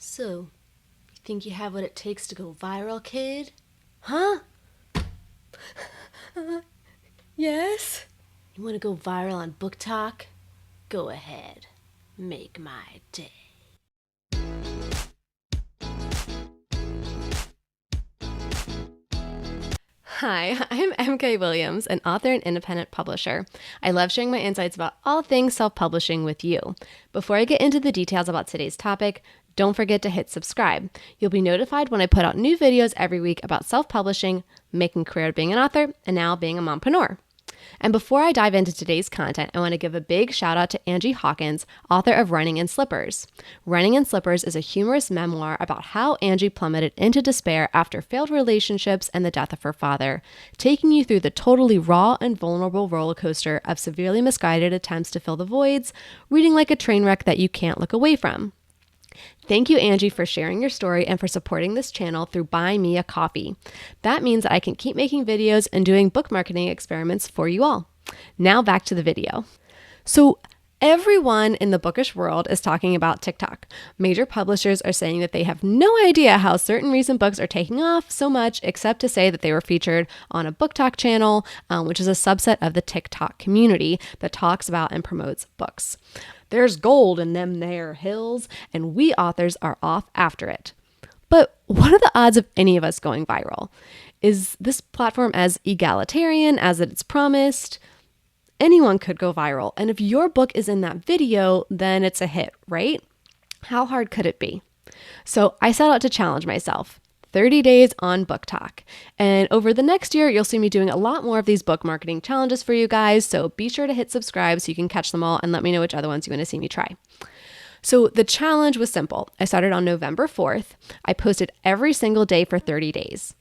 So, you think you have what it takes to go viral, kid? Huh? Yes? You want to go viral on BookTok? Go ahead. Make my day. Hi, I'm MK Williams, an author and independent publisher. I love sharing my insights about all things self-publishing with you. Before I get into the details about today's topic, don't forget to hit subscribe. You'll be notified when I put out new videos every week about self-publishing, making a career of being an author, and now being a mompreneur. And before I dive into today's content, I want to give a big shout out to Angie Hawkins, author of Running in Slippers. Running in Slippers is a humorous memoir about how Angie plummeted into despair after failed relationships and the death of her father, taking you through the totally raw and vulnerable roller coaster of severely misguided attempts to fill the voids, reading like a train wreck that you can't look away from. Thank you, Angie, for sharing your story and for supporting this channel through buying me a coffee. That means that I can keep making videos and doing book marketing experiments for you all. Now back to the video. So everyone in the bookish world is talking about TikTok. Major publishers are saying that they have no idea how certain recent books are taking off so much, except to say that they were featured on a BookTok channel, which is a subset of the TikTok community that talks about and promotes books. There's gold in them there hills, and we authors are off after it. But what are the odds of any of us going viral? Is this platform as egalitarian as it's promised? Anyone could go viral, and if your book is in that video, then it's a hit, right? How hard could it be? So I set out to challenge myself. 30 days on BookTok. And over the next year, you'll see me doing a lot more of these book marketing challenges for you guys. So be sure to hit subscribe so you can catch them all and let me know which other ones you want to see me try. So the challenge was simple. I started on November 4th. I posted every single day for 30 days.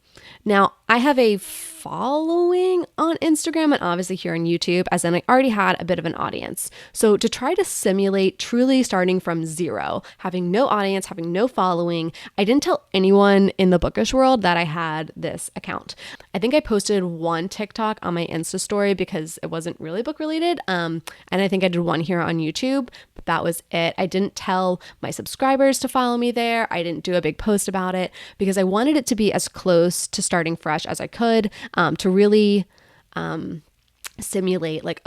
Now, I have a following on Instagram and obviously here on YouTube, as in I already had a bit of an audience. So to try to simulate truly starting from zero, having no audience, having no following, I didn't tell anyone in the bookish world that I had this account. I think I posted one TikTok on my Insta story because it wasn't really book related. And I think I did one here on YouTube, but that was it. I didn't tell my subscribers to follow me there. I didn't do a big post about it because I wanted it to be as close to starting fresh as I could, to really simulate like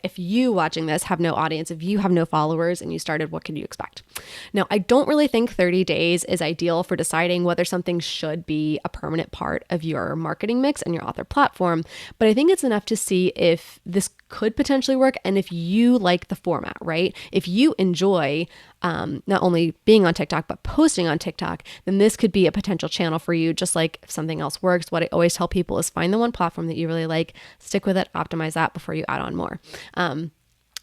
if you watching this have no audience, if you have no followers and you started, what can you expect? Now, I don't really think 30 days is ideal for deciding whether something should be a permanent part of your marketing mix and your author platform, but I think it's enough to see if this could potentially work and if you like the format, right? If you enjoy not only being on TikTok, but posting on TikTok, then this could be a potential channel for you. Just like if something else works, what I always tell people is find the one platform that you really like, stick with it, optimize that before you add on more.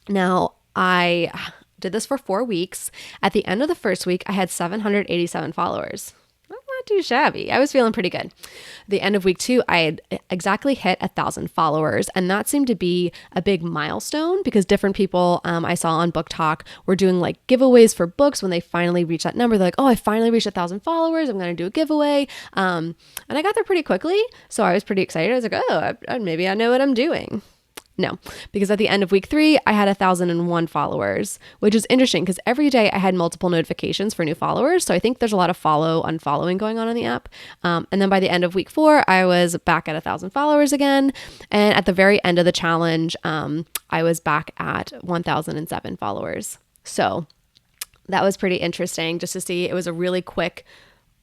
Now, I did this for 4 weeks. At the end of the first week, I had 787 followers. Not too shabby. I was feeling pretty good. The end of week 2, I had exactly hit 1,000 followers, and that seemed to be a big milestone because different people I saw on BookTok were doing like giveaways for books when they finally reached that number. They're like, oh, I finally reached 1,000 followers. I'm going to do a giveaway. And I got there pretty quickly, so I was pretty excited. I was like, oh, maybe I know what I'm doing. No, because at the end of week 3, I had 1,001 followers, which is interesting because every day I had multiple notifications for new followers. So I think there's a lot of unfollowing going on in the app. And then by the end of week 4, I was back at 1,000 followers again. And at the very end of the challenge, I was back at 1,007 followers. So that was pretty interesting just to see. It was a really quick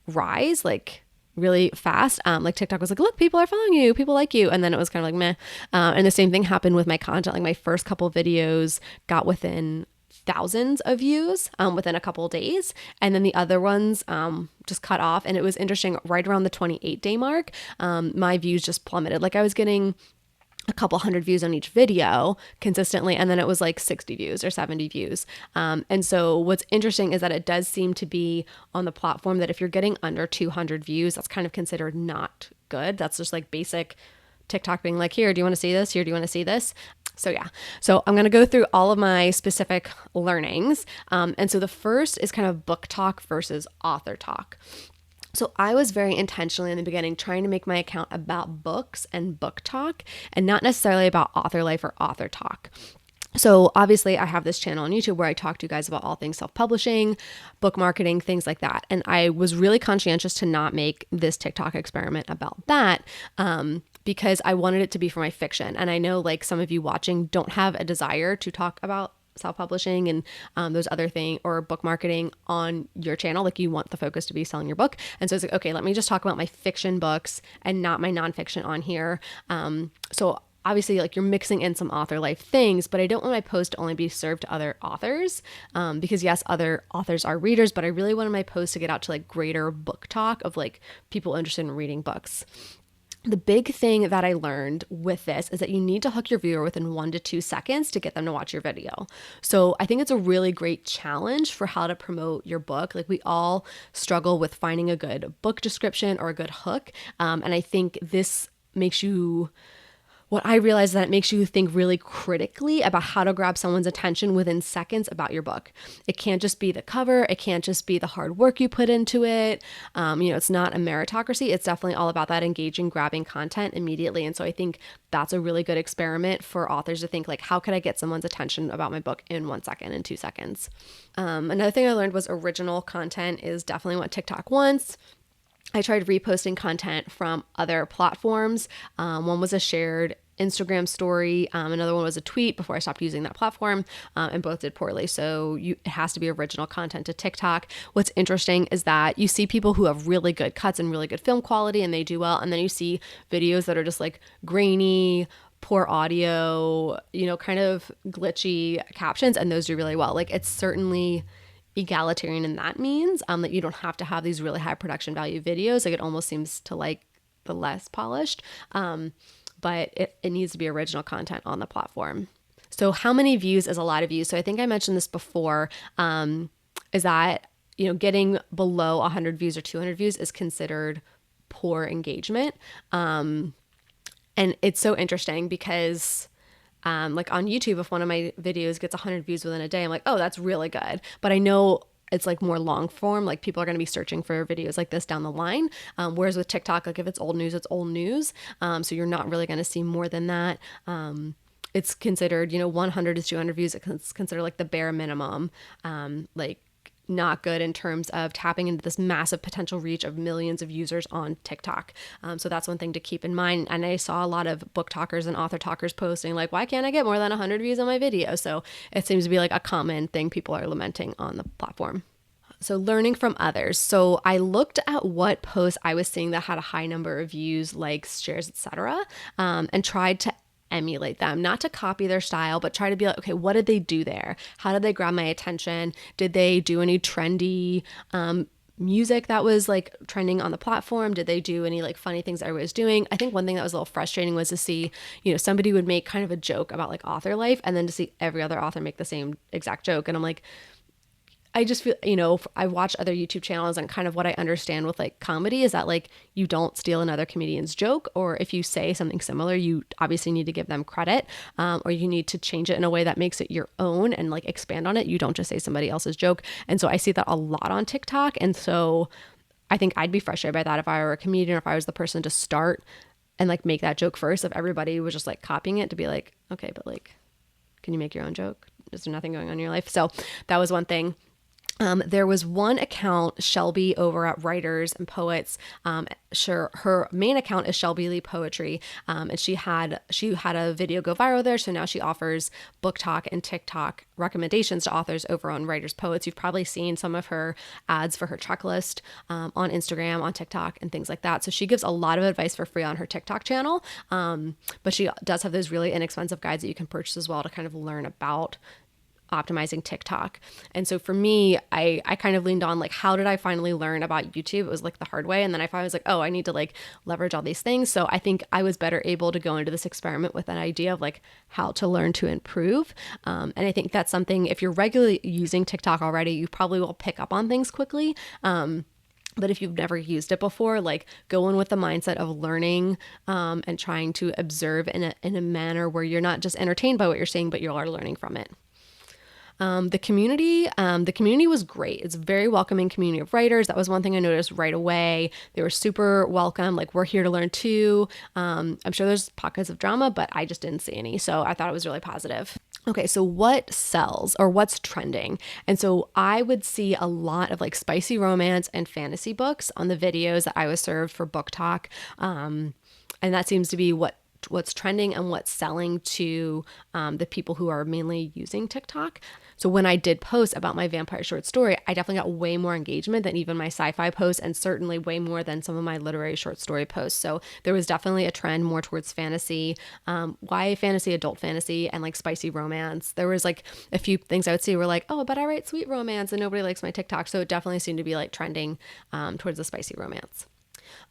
rise, like really fast. Like TikTok was like, look, people are following you, people like you. And then it was kind of like, meh. And the same thing happened with my content. Like my first couple videos got within thousands of views within a couple of days. And then the other ones just cut off. And it was interesting, right around the 28-day mark, my views just plummeted. Like I was getting a couple hundred views on each video consistently. And then it was like 60 views or 70 views. And so what's interesting is that it does seem to be on the platform that if you're getting under 200 views, that's kind of considered not good. That's just like basic TikTok being like, here, do you want to see this? Here, do you want to see this? So yeah, so I'm going to go through all of my specific learnings. And so the first is kind of BookTok versus AuthorTok. So I was very intentionally in the beginning trying to make my account about books and BookTok and not necessarily about author life or AuthorTok. So obviously I have this channel on YouTube where I talk to you guys about all things self-publishing, book marketing, things like that. And I was really conscientious to not make this TikTok experiment about that, because I wanted it to be for my fiction. And I know like some of you watching don't have a desire to talk about self-publishing and those other things or book marketing on your channel. Like you want the focus to be selling your book. And so it's like, okay, let me just talk about my fiction books and not my nonfiction on here. So obviously like you're mixing in some author life things, but I don't want my post to only be served to other authors, because yes, other authors are readers, but I really wanted my post to get out to like greater book talk of like people interested in reading books. The big thing that I learned with this is that you need to hook your viewer within 1 to 2 seconds to get them to watch your video. So I think it's a really great challenge for how to promote your book. Like we all struggle with finding a good book description or a good hook. And I think this makes you what I realized is that it makes you think really critically about how to grab someone's attention within seconds about your book. It can't just be the cover. It can't just be the hard work you put into it. It's not a meritocracy. It's definitely all about that engaging, grabbing content immediately. And so I think that's a really good experiment for authors to think like, how could I get someone's attention about my book in 1 second, in 2 seconds? Another thing I learned was original content is definitely what TikTok wants. I tried reposting content from other platforms. One was a shared Instagram story. Another one was a tweet before I stopped using that platform, and both did poorly. So it has to be original content to TikTok. What's interesting is that you see people who have really good cuts and really good film quality and they do well. And then you see videos that are just like grainy, poor audio, kind of glitchy captions, and those do really well. Like it's certainly egalitarian in that means that you don't have to have these really high production value videos. Like it almost seems to like the less polished, but it needs to be original content on the platform. So how many views is a lot of views? So I think I mentioned this before, is that, getting below 100 views or 200 views is considered poor engagement. And it's so interesting because like on YouTube, if one of my videos gets 100 views within a day, I'm like, oh, that's really good. But I know it's like more long form. Like people are going to be searching for videos like this down the line. Whereas with TikTok, like if it's old news, it's old news. So you're not really going to see more than that. It's considered, 100 to 200 views. It's considered like the bare minimum. Like not good in terms of tapping into this massive potential reach of millions of users on TikTok. So that's one thing to keep in mind. And I saw a lot of book talkers and author talkers posting like, why can't I get more than 100 views on my video? So it seems to be like a common thing people are lamenting on the platform. So learning from others. So I looked at what posts I was seeing that had a high number of views, likes, shares, etc., and tried to emulate them, not to copy their style, but try to be like, okay, what did they do there? How did they grab my attention? Did they do any trendy music that was like trending on the platform? Did they do any like funny things everybody was doing? I think one thing that was a little frustrating was to see, somebody would make kind of a joke about like author life and then to see every other author make the same exact joke. And I'm like, I just feel, I watch other YouTube channels and kind of what I understand with like comedy is that like you don't steal another comedian's joke, or if you say something similar, you obviously need to give them credit, or you need to change it in a way that makes it your own and like expand on it. You don't just say somebody else's joke. And so I see that a lot on TikTok. And so I think I'd be frustrated by that if I were a comedian or if I was the person to start and like make that joke first. If everybody was just like copying it, to be like, okay, but like, can you make your own joke? Is there nothing going on in your life? So that was one thing. There was one account, Shelby, over at Writers and Poets. Her main account is Shelby Lee Poetry, and she had a video go viral there. So now she offers BookTok and TikTok recommendations to authors over on Writers Poets. You've probably seen some of her ads for her checklist on Instagram, on TikTok, and things like that. So she gives a lot of advice for free on her TikTok channel, but she does have those really inexpensive guides that you can purchase as well to kind of learn about optimizing TikTok. And so for me, I kind of leaned on like, how did I finally learn about YouTube? It was like the hard way. And then I finally was like, oh, I need to like leverage all these things. So I think I was better able to go into this experiment with an idea of like how to learn to improve. And I think that's something, if you're regularly using TikTok already, you probably will pick up on things quickly. But if you've never used it before, like go in with the mindset of learning and trying to observe in a manner where you're not just entertained by what you're seeing, but you are learning from it. The community was great. It's a very welcoming community of writers. That was one thing I noticed right away. They were super welcome. Like, we're here to learn too. I'm sure there's pockets of drama, but I just didn't see any. So I thought it was really positive. Okay, so what sells or what's trending? And so I would see a lot of like spicy romance and fantasy books on the videos that I was served for BookTok. And that seems to be what's trending and what's selling to the people who are mainly using TikTok. So when I did post about my vampire short story, I definitely got way more engagement than even my sci-fi posts, and certainly way more than some of my literary short story posts. So there was definitely a trend more towards fantasy, YA fantasy, adult fantasy, and like spicy romance. There was like a few things I would see were like, oh, but I write sweet romance and nobody likes my TikTok. So it definitely seemed to be like trending towards the spicy romance.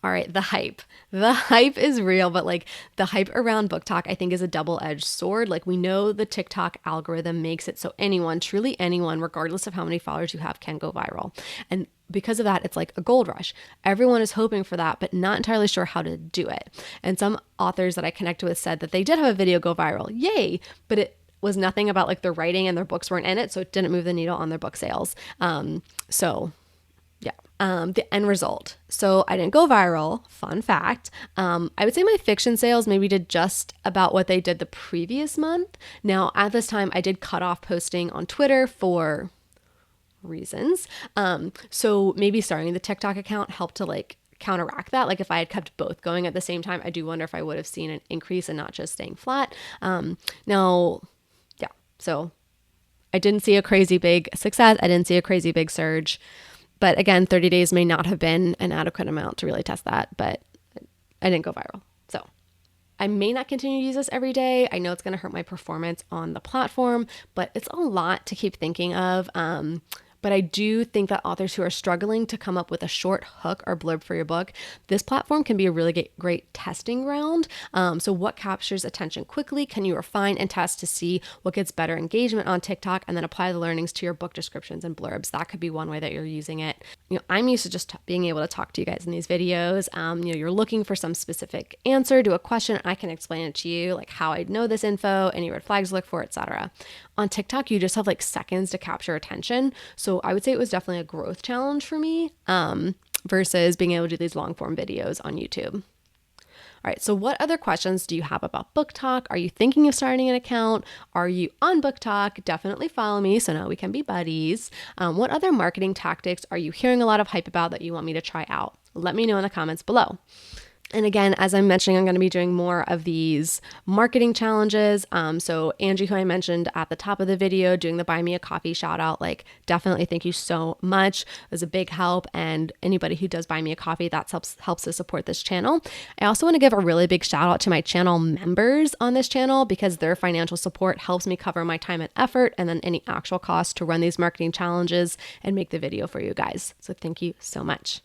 All right, the hype. The hype is real, but like the hype around BookTok, I think, is a double-edged sword. Like we know the TikTok algorithm makes it so anyone, truly anyone, regardless of how many followers you have, can go viral. And because of that, it's like a gold rush. Everyone is hoping for that, but not entirely sure how to do it. And some authors that I connected with said that they did have a video go viral. Yay! But it was nothing about like their writing, and their books weren't in it, so it didn't move the needle on their book sales. The end result. So I didn't go viral. Fun fact. I would say my fiction sales maybe did just about what they did the previous month. Now, at this time, I did cut off posting on Twitter for reasons. So maybe starting the TikTok account helped to like counteract that. Like if I had kept both going at the same time, I do wonder if I would have seen an increase and not just staying flat. So I didn't see a crazy big success. I didn't see a crazy big surge. But again, 30 days may not have been an adequate amount to really test that, but I didn't go viral. So I may not continue to use this every day. I know it's going to hurt my performance on the platform, but it's a lot to keep thinking of. But I do think that authors who are struggling to come up with a short hook or blurb for your book, this platform can be a really great testing ground. So what captures attention quickly? Can you refine and test to see what gets better engagement on TikTok, and then apply the learnings to your book descriptions and blurbs? That could be one way that you're using it. I'm used to just being able to talk to you guys in these videos. You're looking for some specific answer to a question. I can explain it to you, like how I know this info, any red flags to look for, etc. On TikTok, you just have like seconds to capture attention. So I would say it was definitely a growth challenge for me versus being able to do these long form videos on YouTube. All right, so what other questions do you have about BookTok? Are you thinking of starting an account? Are you on BookTok? Definitely follow me so now we can be buddies. What other marketing tactics are you hearing a lot of hype about that you want me to try out? Let me know in the comments below. And again, as I'm mentioning, I'm going to be doing more of these marketing challenges. So Angie, who I mentioned at the top of the video, doing the Buy Me a Coffee shout out, like definitely thank you so much. It was a big help. And anybody who does buy me a coffee, that helps to support this channel. I also want to give a really big shout out to my channel members on this channel, because their financial support helps me cover my time and effort and then any actual costs to run these marketing challenges and make the video for you guys. So thank you so much.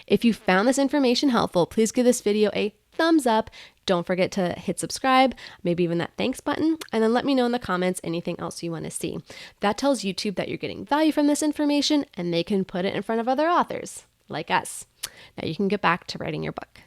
If you found this information helpful, please give this video a thumbs up. Don't forget to hit subscribe, maybe even that thanks button, and then let me know in the comments anything else you want to see. That tells YouTube that you're getting value from this information, and they can put it in front of other authors like us. Now you can get back to writing your book.